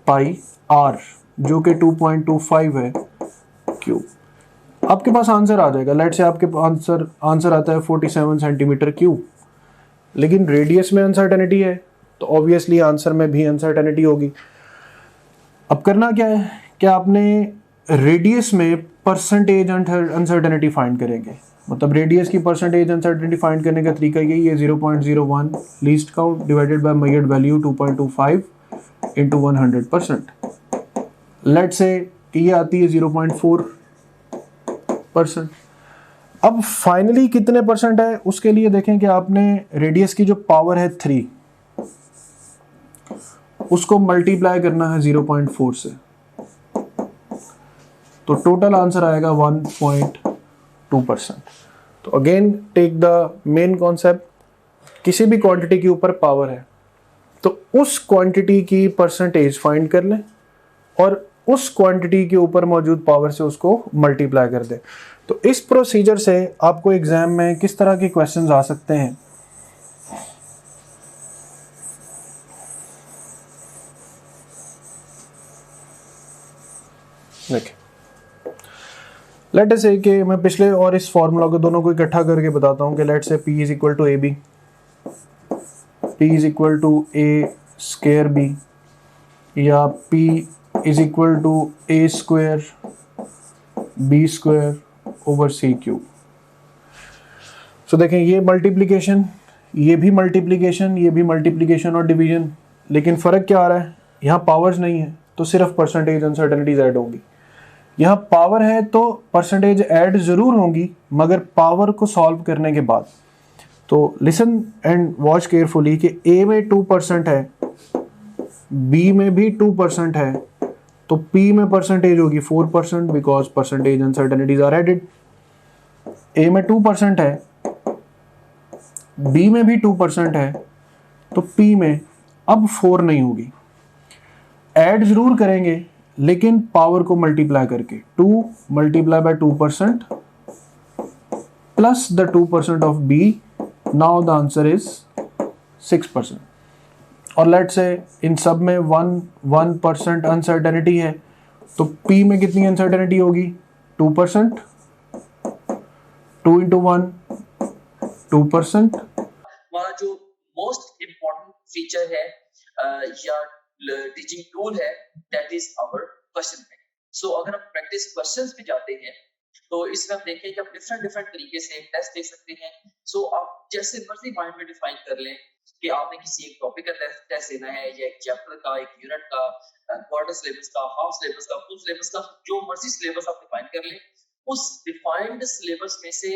पाई आर, जो कि 2.25 है क्यूब। आपके पास आंसर आ जाएगा। लेट से आपके आंसर आता है 47 सेंटीमीटर क्यूब। लेकिन रेडियस में अनसर्टेनिटी है तो ऑब्वियसली आंसर में भी अनसर्टेनिटी होगी। अब करना क्या है कि आपने रेडियस में परसेंटेज अनसर्टेनिटी फाइंड करेंगे। मतलब रेडियस की परसेंटेज अनसर्टेनिटी फाइंड करने का तरीका यही है, 0.01 least count divided by measured value 2.25 into 100%। Let say ये आती है 0.4%। अब फाइनली कितने परसेंट है उसके लिए देखें कि आपने रेडियस की जो पावर है 3, उसको मल्टीप्लाई करना है 0.4 से, तो टोटल आंसर आएगा 1.2%। तो again take the main concept, किसी भी क्वांटिटी के ऊपर पावर है तो उस क्वांटिटी की परसेंटेज फाइंड कर लें और उस क्वांटिटी के ऊपर मौजूद पावर से उसको मल्टीप्लाई कर दें। तो इस प्रोसीजर से आपको एग्जाम में किस तरह के क्वेश्चंस आ सकते हैं। देखिए, लेट से कि मैं पिछले और इस फॉर्मूला को दोनों को इकट्ठा करके बताता हूं कि लेट से P is equal to A B, P is equal to A square B, या P is equal to A square B square over C cube. So देखें, ये मल्टीप्लिकेशन, ये भी मल्टीप्लिकेशन, ये भी मल्टीप्लिकेशन और डिवीजन, लेकिन फ़र्क क्या आ रहा है? यहाँ पावर्स नहीं है तो सिर्फ परसेंटेज अनसर्टेनिटीज ऐड होंगी। यहाँ पावर है तो परसेंटेज ऐड ज़रूर होंगी, मगर पावर को सॉल्व करने के बाद। तो लिसन एंड वॉच केयरफुली कि ए में 2% है, बी में भी 2% है, तो पी में परसेंटेज होगी 4% because percentage uncertainties are added. A में 2% है, बी में भी 2% है, तो पी में अब 4 नहीं होगी। ऐड जरूर करेंगे लेकिन पावर को मल्टीप्लाई करके, 2 multiply by 2% plus the 2% of B, now the answer is 6%। और लेट से इन सब में 1% अनसर्टेनिटी है, तो P में कितनी अनसर्टेनिटी होगी? 2%। 2 into 1, 2%. हमारा जो मोस्ट इम्पोर्टेंट फीचर है या टीचिंग टूल है, that is our question bank. So अगर हम प्रैक्टिस क्वेश्चंस पे जाते हैं तो इसमें हम देखें कि आप डिफरेंट डिफरेंट तरीके से टेस्ट दे सकते हैं। सो आप जैसे मर्जी माइंड में डिफाइन कर लें कि आपने किसी एक टॉपिक का टेस्ट देना है, या एक चैप्टर का, एक यूनिट का, क्वार्टर सिलेबस का, हाफ सिलेबस का, फुल सिलेबस का, जो मर्जी सिलेबस आप डिफाइन कर लें, उस डिफाइंड सिलेबस में से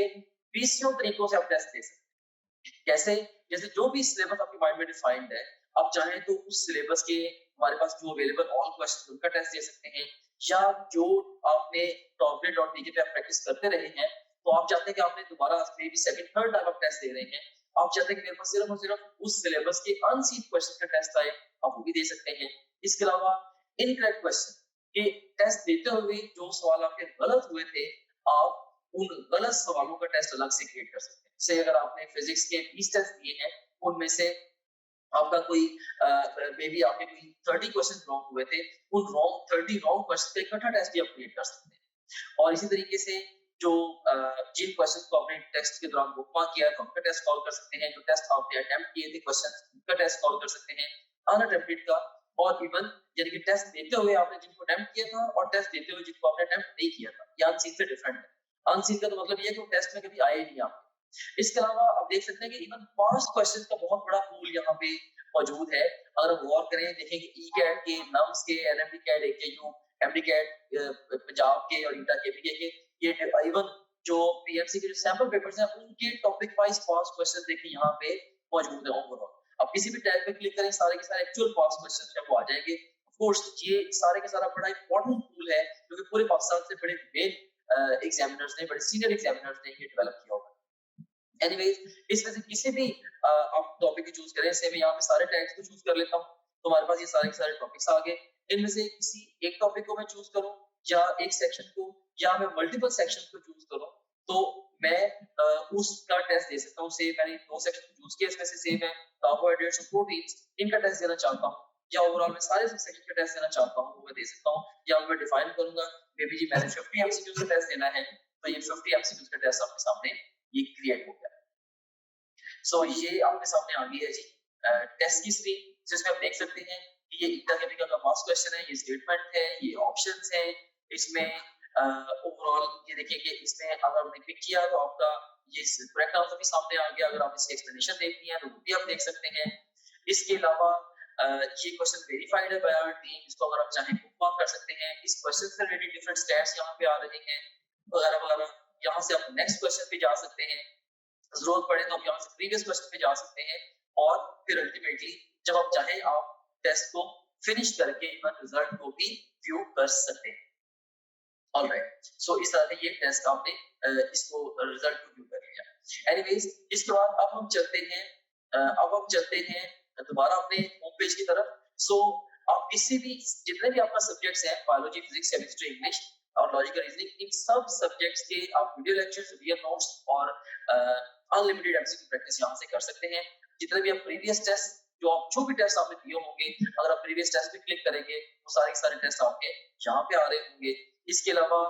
20 तरीकों से आप टेस्ट दे सकते हैं। कैसे? जैसे जो भी सिलेबस आपके माइंड में डिफाइंड है, आप चाहें तो उस सिलेबस के हमारे पास जो अवेलेबल ऑल क्वेश्चन उनका टेस्ट दे सकते हैं, या जो आपने टॉपलेट.टीके पे आप प्रैक्टिस करते रहे हैं, तो आप चाहते हैं कि आपने दोबारा may be second third time आप टेस्ट दे रहे हैं, आप चाहते हैं कि मेरे पास सिर्फ और सिर्फ उस सिलेबस के अनसीन क्वेश्चन का टेस्ट आए, आप वो भी दे सकते हैं। इसके अलावा इनकरेक्ट क्वेश्चन के टेस्ट देते हुए जो सवाल आपके गलत हुए थे, आप उन गलत सवालों का टेस्ट अलग से क्रिएट कर सकते हैं। से अगर आपने फिजिक्स के 20 टेस्ट दिए हैं, उनमें से आपका कोई मे बी आपके कोई 30 क्वेश्चन रॉन्ग हुए थे, उन 30 रॉन्ग क्वेश्चन का इकट्ठा टेस्ट भी आप क्रिएट कर सकते हैं। और इसी तरीके से जो जिन क्वेश्चन को आपने टेस्ट के दौरान बुकमार्क किया है, तो उनका टेस्ट कॉल कर सकते हैं। जो टेस्ट आपने अटेम्प्ट किए थे क्वेश्चन, उनका टेस्ट कॉल कर सकते हैं, अनअटेम्प्टेड का, और इवन यानी कि टेस्ट देते हुए आपने जिनको अटेम्प्ट किया था और टेस्ट देते हुए जिनको आपने अटेम्प्ट नहीं किया था, ये अनसीन से डिफरेंट है। अनसीन का तो मतलब ये है कि वो टेस्ट में कभी आए ही नहीं आपके। इसके अलावा आप देख सकते हैं कि इवन पास्ट क्वेश्चन का बहुत बड़ा पूल यहाँ पे मौजूद है। अगर हम गौर करें, देखें कि ई कैट के, नम्स के, NMD CAT, AKU, MD CAT Punjab के और ईटा केपीके के, ये इवन जो पीएमसी के जो सैंपल पेपर्स हैं, उनके टॉपिक वाइज पास्ट क्वेश्चन देखें यहाँ पे मौजूद है ओवरऑल। अब किसी भी टैब पे क्लिक करें, सारे के सारे एक्चुअल पास्ट क्वेश्चन है वो आ जाएंगे। ऑफ कोर्स ये सारे के सारा बड़ा इंपॉर्टेंट टूल है, क्योंकि पूरे पाकिस्तान से बड़े मेन एग्जामिनर्स ने, बड़े सीनियर एग्जामिनर्स ने ये डेवलप किया होगा। एनीवेज, इसमें से किसी भी आप टॉपिक को चूज करें, से मैं यहाँ पे सारे टैग्स को चूज कर लेता हूँ, तो हमारे पास ये सारे के सारे टॉपिक्स आ गए। इनमें से किसी एक टॉपिक को मैं चूज करूँ, या एक सेक्शन को, या मैं मल्टीपल सेक्शन को चूज करूँ, तो मैं उसका टेस्ट दे सकता हूँ। से मैंने 2 सेक्शन चूज किए, इसमें से सेम है कार्बोहाइड्रेट्स और प्रोटीन्स, इनका टेस्ट देना चाहता हूँ, या ओवरऑल मैं सारे सेक्शन का टेस्ट देना चाहता हूँ, वो मैं दे सकता हूँ। या मैं डिफाइन करूंगा, मे बी जी मैंने 50 एमसीक्यू का टेस्ट देना है, तो ये 50 एमसीक्यू का टेस्ट आपके सामने ये क्रिएट हो गया। सो ये आपके सामने आ गई है जी टेस्ट की स्क्रीन, जिसमें आप देख सकते हैं कि ये ईटा केमिकल का पास्ट क्वेश्चन है, ये स्टेटमेंट है, ये ऑप्शंस है। इसमें ओवरऑल ये देखिए कि इसमें अगर आपने पिक किया तो आपका ये करेक्ट आंसर भी सामने आ गया। अगर आप इसकी एक्सप्लेनेशन देखनी है तो वो भी आप देख सकते हैं। इसके अलावा ये क्वेश्चन वेरीफाइड है बाय आवर टीम, इसको अगर आप चाहें बुकमार्क कर सकते हैं। इस क्वेश्चन से रिलेटेड डिफरेंट स्टैट्स यहाँ पे आ रहे हैं वगैरह वगैरह। यहाँ से आप नेक्स्ट क्वेश्चन पे जा सकते हैं, जरूरत पड़े तो आप यहाँ से प्रीवियस क्वेश्चन पे जा सकते हैं, और फिर अल्टीमेटली जब आप चाहें आप टेस्ट को फिनिश करके इवन रिजल्ट को भी व्यू कर सकते हैं। ऑलराइट, सो इस तरह से ये टेस्ट आपने इसको रिजल्ट को व्यू कर लिया। एनीवेज, इसके बाद अब हम चलते हैं दोबारा अपने होम पेज की तरफ। सो आप किसी भी जितने भी आपका सब्जेक्ट्स हैं, बायोलॉजी, फिजिक्स, केमिस्ट्री, इंग्लिश और लॉजिकल रीजनिंग, इन सब सब्जेक्ट्स के आप वीडियो लेक्चर्स, वीडियो नोट्स और अनलिमिटेड एमसीक्यू प्रैक्टिस यहां से कर सकते हैं। जितने भी आप प्रीवियस टेस्ट जो भी टेस्ट आपने दिए होंगे, अगर आप प्रीवियस टेस्ट पे क्लिक करेंगे वो सारे टेस्ट आपके यहाँ पे आ रहे होंगे। इसके अलावा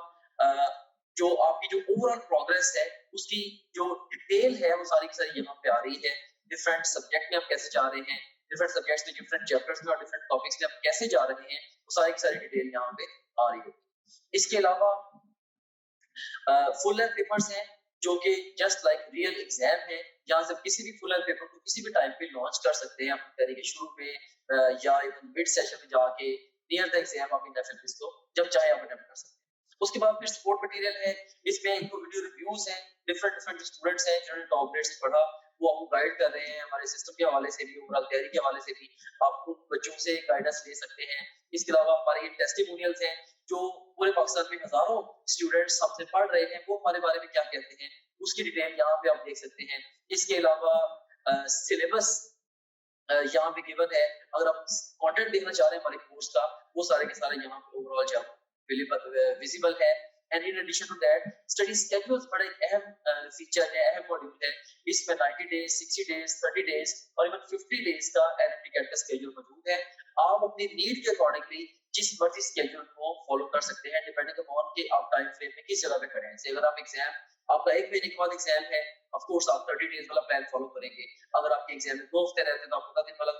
जो आपकी जो ओवरऑल प्रोग्रेस है, उसकी जो डिटेल है वो सारी की सारी यहाँ पे आ रही है। डिफरेंट सब्जेक्ट में आप कैसे जा रहे हैं, डिफरेंट सब्जेक्ट्स में, डिफरेंट चैप्टर्स में और डिफरेंट टॉपिक्स में आप कैसे जा रहे हैं, वो सारी की सारी डिटेल यहाँ पे आ रही है। इसके अलावा फुल लेंथ पेपर्स हैं जो कि जस्ट लाइक रियल एग्जाम है। यहाँ से किसी भी फुल लेंथ पेपर को किसी भी टाइम पे लॉन्च कर सकते हैं, अपनी तरीके शुरू पे या इवन मिड सेशन में जाके नियर द एग्जाम आप इन एफएलपीस को जब चाहे आप अटेम्प्ट कर सकते हैं। उसके बाद फिर सपोर्ट मटेरियल है, इसमें इनको वीडियो रिव्यूज हैं, डिफरेंट स्टूडेंट्स हैं जिन्होंने टॉप ग्रेड से पढ़ा, वो आपको गाइड कर रहे हैं। हमारे सिस्टम के हवाले से भी, ओवरऑल तैयारी के हवाले से भी आप उन बच्चों से गाइडेंस ले सकते हैं। इसके अलावा हमारे ये टेस्टिमोनियल्स हैं जो पूरे पाकिस्तान में हजारों स्टूडेंट्स हमसे पढ़ रहे हैं, वो हमारे बारे में क्या कहते हैं उसकी डिटेल यहाँ पे आप देख सकते हैं। इसके अलावा सिलेबस यहाँ पे गिवन है, अगर आप कंटेंट देखना चाह रहे हैं हमारे कोर्स का, वो सारे के सारे यहाँ पे ओवरऑल जो विजिबल है। And in addition to that study schedules बड़ा एक अहम फीचर है, अहम मॉड्यूल है। इसमें 90 डेज, 60 डेज, 30 डेज और इवन 50 डेज का एनएमडी कैट का स्केड्यूल मौजूद है। आप अपनी नीड के अकॉर्डिंगली जिस मर्जी स्केड्यूल को फॉलो कर सकते हैं डिपेंडिंग अपॉन कि आप टाइम फ्रेम में किस जगह पे खड़े हैं। जैसे अगर आप एग्जाम आपका 1 महीने के बाद एग्जाम है, ऑफ कोर्स आप 30 डेज वाला प्लान फॉलो करेंगे। अगर आपके एग्जाम में 2 हफ्ते रहते हैं तो आप 15 दिन वाला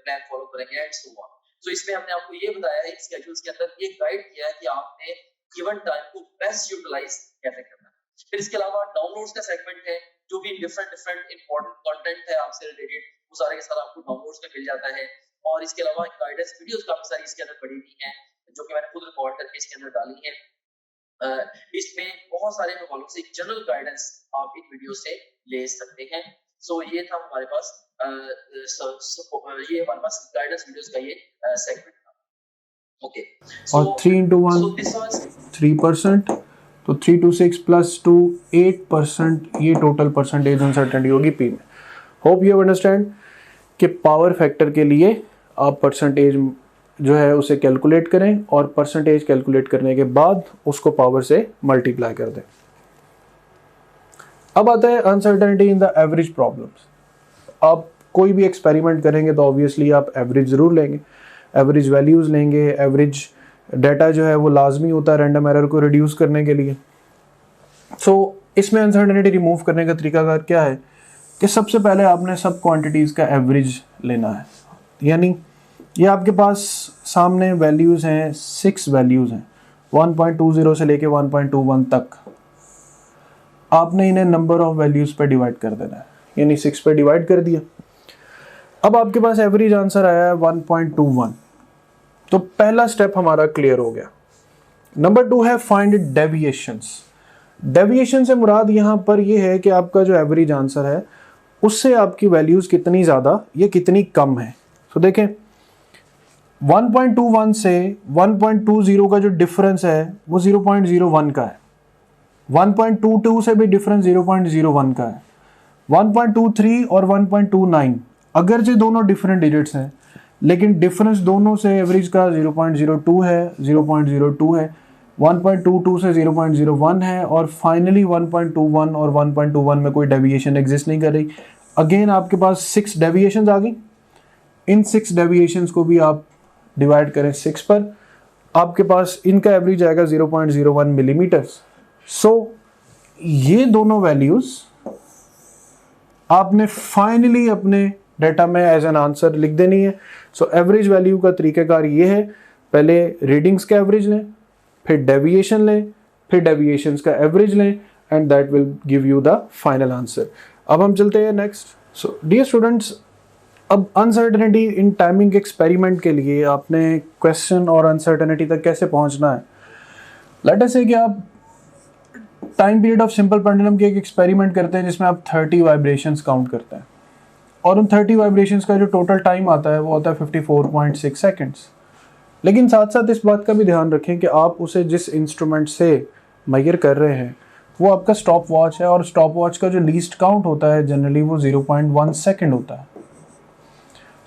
प्लान फॉलो करेंगे एंड सो ऑन। तो इसमें हमने आपको ये बताया है स्केड्यूल्स के अंदर ये गाइड किया है कि आपने गिवन टाइम को बेस्ट यूटिलाइज कैसे करना है। फिर इसके अलावा डाउनलोड्स का सेगमेंट है, जो भी डिफरेंट इंपॉर्टेंट कंटेंट है आपसे रिलेटेड वो सारे के सारा आपको डाउनलोड्स में मिल जाता है। और इसके अलावा गाइडेंस वीडियोस काफी सारी इसके अंदर पड़ी हुई हैं जो कि मैंने खुद रिकॉर्ड करके इसके अंदर डाली है। इसमें बहुत सारे हवालों से जनरल गाइडेंस आप इन वीडियो से ले सकते हैं। सो ये था हमारे पास ये हमारे पास गाइडेंस वीडियोस का ये सेगमेंट था। ओके, और 3 into 1 3%, तो 3 to 6 plus 2 8%, ये टोटल परसेंटेज अनसर्टेनिटी होगी पी में। होप यू अंडरस्टैंड कि पावर फैक्टर के लिए आप परसेंटेज जो है उसे कैलकुलेट करें और परसेंटेज कैलकुलेट करने के बाद उसको पावर से मल्टीप्लाई कर दें। अब आता है uncertainty in the average problems. आप कोई भी एक्सपेरिमेंट करेंगे तो ऑब्वियसली आप एवरेज ज़रूर लेंगे, एवरेज वैल्यूज़ लेंगे। एवरेज डाटा जो है वो लाजमी होता है रैंडम एरर को रिड्यूस करने के लिए। सो इसमें अनसर्टेनिटी रिमूव करने का तरीकाकार क्या है कि सबसे पहले आपने सब क्वांटिटीज़ का एवरेज लेना है। यानी ये आपके पास सामने वैल्यूज़ हैं, 6 वैल्यूज़ हैं 1.20 से लेके 1.21 तक। आपने इन्हें नंबर ऑफ वैल्यूज़ पे डिवाइड कर देना है, यानी 6 पे डिवाइड कर दिया। अब आपके पास एवरेज आंसर आया है 1.21। तो पहला स्टेप हमारा क्लियर हो गया। नंबर 2 है फाइंड डेविएशंस। डेविएशन से मुराद यहाँ पर ये है कि आपका जो एवरेज आंसर है उससे आपकी वैल्यूज़ कितनी ज़्यादा या कितनी कम है। तो देखें 1.21 से 1.20 का जो डिफरेंस है वो 0.01 का है। 1.22 से भी डिफरेंस 0.01 का है। 1.23 और 1.29 अगर जो दोनों डिफरेंट डिजिट्स हैं लेकिन डिफरेंस दोनों से एवरेज का 0.02 है, 0.02 है, 1.22 से 0.01 है और फाइनली 1.21 और 1.21 में कोई डेविएशन एग्जिस्ट नहीं कर रही। अगेन आपके पास 6 डेविएशंस आ गई। इन 6 डेविएशंस को भी आप डिवाइड करें 6 पर, आपके पास इनका एवरेज आएगा 0.01 मिलीमीटर्स। सो ये दोनों वैल्यूज़ आपने फाइनली अपने डाटा में एज एन आंसर लिख देनी है। सो एवरेज वैल्यू का तरीकाकार ये है, पहले रीडिंग्स का एवरेज लें, फिर डेविएशन लें, फिर डेविएशंस का एवरेज लें and that will give you the final answer. अब हम चलते हैं नेक्स्ट। सो डियर स्टूडेंट्स, अब अनसर्टेनिटी इन टाइमिंग एक्सपेरिमेंट के लिए आपने क्वेश्चन और अनसर्टेनिटी तक कैसे पहुंचना है। लेट अस से कि आप time period of simple pendulum के एक एक्सपेरिमेंट करते हैं जिसमें आप 30 वाइब्रेशंस काउंट करते हैं और उन 30 वाइब्रेशंस का जो टोटल टाइम आता है वो आता है 54.6 सेकेंड्स। लेकिन साथ साथ इस बात का भी ध्यान रखें कि आप उसे जिस इंस्ट्रूमेंट से मेजर कर रहे हैं वो आपका स्टॉप वॉच है और स्टॉप वॉच का जो लीस्ट काउंट होता है जनरली वो 0.1 सेकेंड होता है।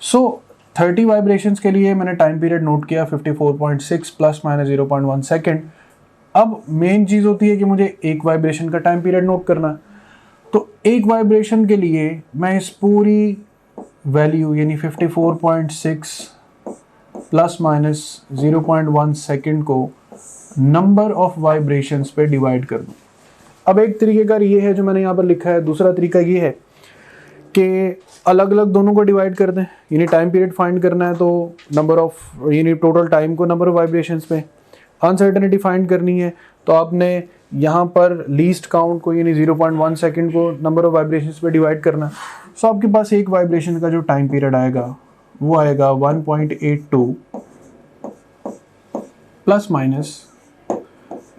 सो 30 वाइब्रेशंस के लिए मैंने टाइम पीरियड नोट किया 54.6 प्लस माइनस 0.1 सेकेंड। अब मेन चीज़ होती है कि मुझे एक वाइब्रेशन का टाइम पीरियड नोट करना है। तो एक वाइब्रेशन के लिए मैं इस पूरी वैल्यू यानी 54.6 प्लस माइनस 0.1 सेकेंड को नंबर ऑफ वाइब्रेशंस पे डिवाइड कर दूं। अब एक तरीकेकार ये है जो मैंने यहाँ पर लिखा है। दूसरा तरीका ये है कि अलग अलग दोनों को डिवाइड कर दें, यानी टाइम पीरियड फाइंड करना है तो नंबर ऑफ यानी टोटल टाइम को नंबर ऑफ वाइब्रेशंस पे, अनसर्टेनिटी फाइंड करनी है तो आपने यहाँ पर लीस्ट काउंट को यानी 0.1 सेकेंड को नंबर ऑफ वाइब्रेशंस पे डिवाइड करना। सो आपके पास एक वाइब्रेशन का जो टाइम पीरियड आएगा वो आएगा 1.82 plus minus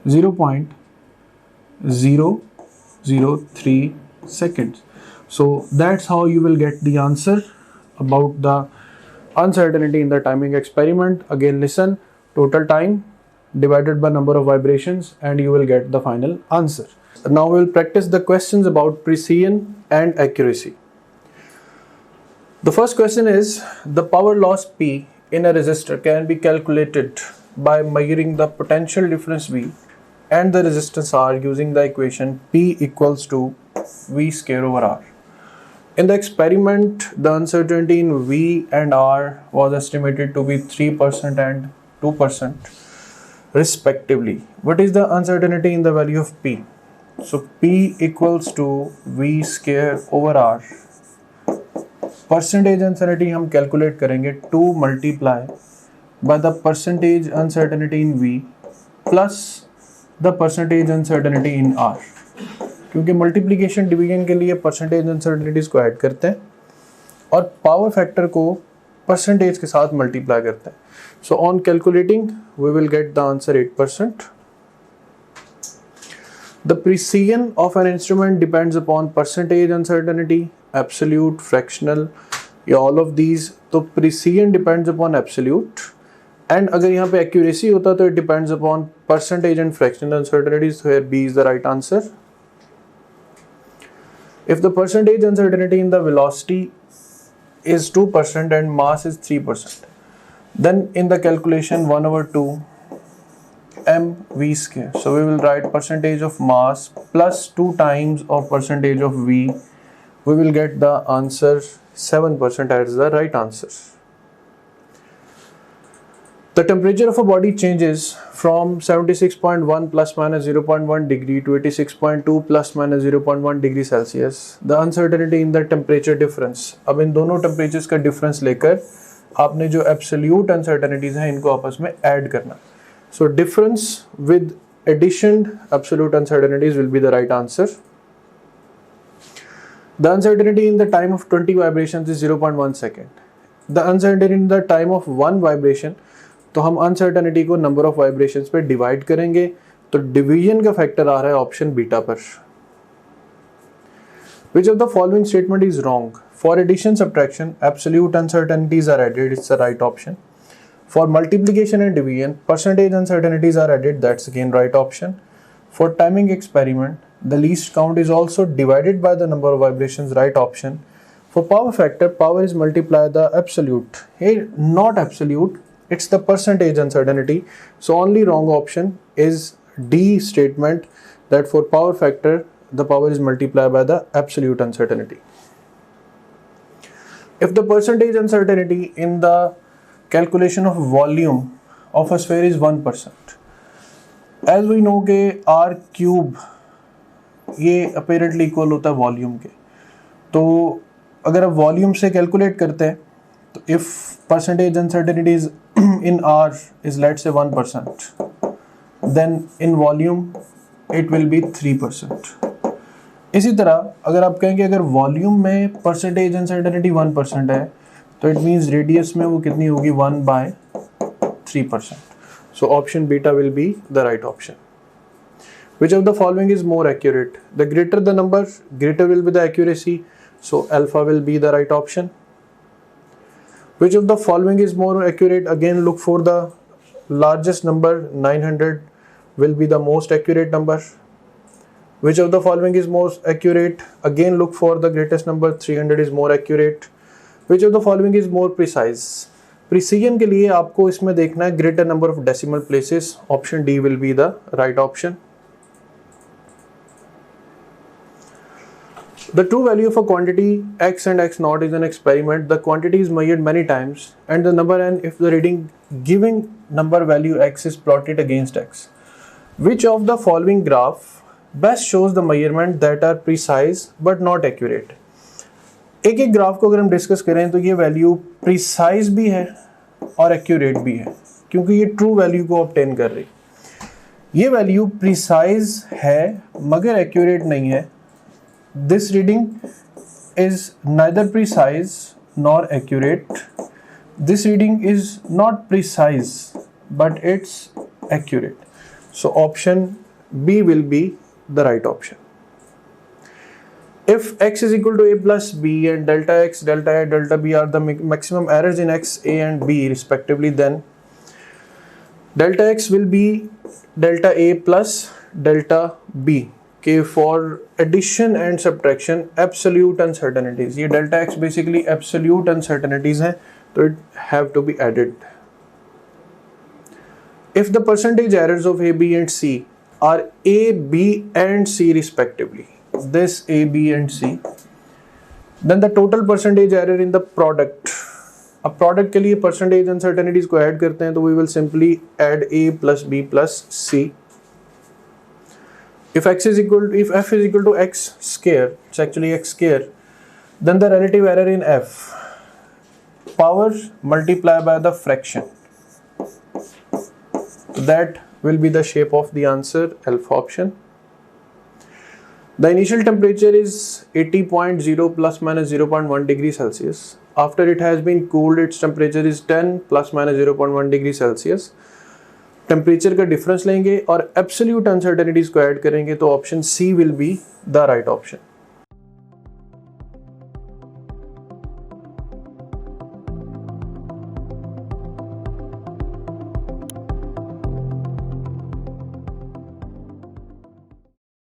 0.003 seconds. So that's how you will get the answer about the uncertainty in the timing experiment. Again listen, total time divided by number of vibrations and you will get the final answer. Now we will practice the questions about precision and accuracy. The first question is, the power loss P in a resistor can be calculated by measuring the potential difference V and the resistance R using the equation P equals to V square over R. In the experiment, the uncertainty in V and R was estimated to be 3% and 2% respectively. What is the uncertainty in the value of P? So P equals to V square over R. Percentage uncertainty हम calculate करेंगे 2 multiply by the percentage uncertainty in V plus the percentage uncertainty in R. क्योंकि multiplication division के लिए percentage uncertainties को add करते हैं और power factor को percentage के साथ multiply करते हैं. So on calculating we will get the answer 8%. The precision of an instrument depends upon percentage uncertainty, absolute, fractional, या all of these. तो precision depends upon absolute, and अगर यहाँ पे accuracy होता तो it depends upon percentage and fractional uncertainties. So here B is the right answer. If the percentage uncertainty in the velocity is 2% and mass is 3%, then in the calculation 1/2 mv square. So we will write percentage of mass plus 2 times of percentage of v. We will get the answer 7% as the right answer. The temperature of a body changes from 76.1 plus minus 0.1 degree to 86.2 plus minus 0.1 degree Celsius. The uncertainty in the temperature difference. अब इन दोनों temperatures का difference लेकर आपने जो absolute uncertainties हैं इनको आपस में add करना. So difference with addition absolute uncertainties will be the right answer. The uncertainty in the time of 20 vibrations is 0.1 second. The uncertainty in the time of 1 vibration, तो हम uncertainty को number of vibrations पे divide करेंगे, तो division का factor आ रहा है option beta पर. Which of the following statement is wrong? For addition subtraction, absolute uncertainties are added. It's the right option. For multiplication and division, percentage uncertainties are added. That's again right option. For timing experiment, the least count is also divided by the number of vibrations. Right option. For power factor, power is multiplied the absolute. Here, not absolute. It's the percentage uncertainty. So only wrong option is D statement, that for power factor, the power is multiplied by the absolute uncertainty. If the percentage uncertainty in the calculation of volume of a sphere is 1%, as we know के r cube ये apparently equal होता है volume के, तो अगर आप volume से calculate करते हैं तो if percentage uncertainty is in r is let's say 1%, then in volume it will be 3%. इसी तरह अगर आप कहेंगे अगर volume में percentage uncertainty 1% है तो it means radius में वो कितनी होगी 1/3%. So option beta will be the right option. Which of the following is more accurate? The greater the number, greater will be the accuracy. So alpha will be the right option. Which of the following is more accurate? Again look for the largest number. 900 will be the most accurate number. Which of the following is most accurate? Again look for the greatest number. 300 is more accurate. Which of the following is more precise? Precision के लिए आपको इसमें देखना है greater number of decimal places. Option D will be the right option. The true value of a quantity x and x naught is an experiment. The quantity is measured many times and the number n if the reading giving number value x is plotted against x. Which of the following graph best shows the measurement that are precise but not accurate? एक एक graph को अगर हम discuss करें तो ये value precise भी है और एक्यूरेट भी है, क्योंकि ये ट्रू वैल्यू को ऑब्टेन कर रही. ये वैल्यू प्रिसाइज है मगर एक्यूरेट नहीं है. This reading is neither precise nor accurate. This reading is not precise but it's accurate. So option B will be the right option. If x is equal to a plus b and delta x, delta a, delta b are the maximum errors in x, a and b respectively, then delta x will be delta a plus delta b. Okay, for addition and subtraction, absolute uncertainties. ये delta x basically absolute uncertainties हैं, तो it have to be added. If the percentage errors of a, b and c are a, b and c respectively, this A, B and C, then the total percentage error in the product अब product के लिए percentage uncertainties को add करते हैं तो we will simply add a plus b plus c. If f is equal to x square, it's actually x square, then the relative error in f power multiply by the fraction. That will be the shape of the answer, alpha option. The initial temperature is 80.0 plus minus 0.1 degree Celsius. After it has been cooled, its temperature is 10 plus minus 0.1 degree Celsius. Temperature का difference लेंगे और absolute uncertainties को add करेंगे तो option C will be the right option.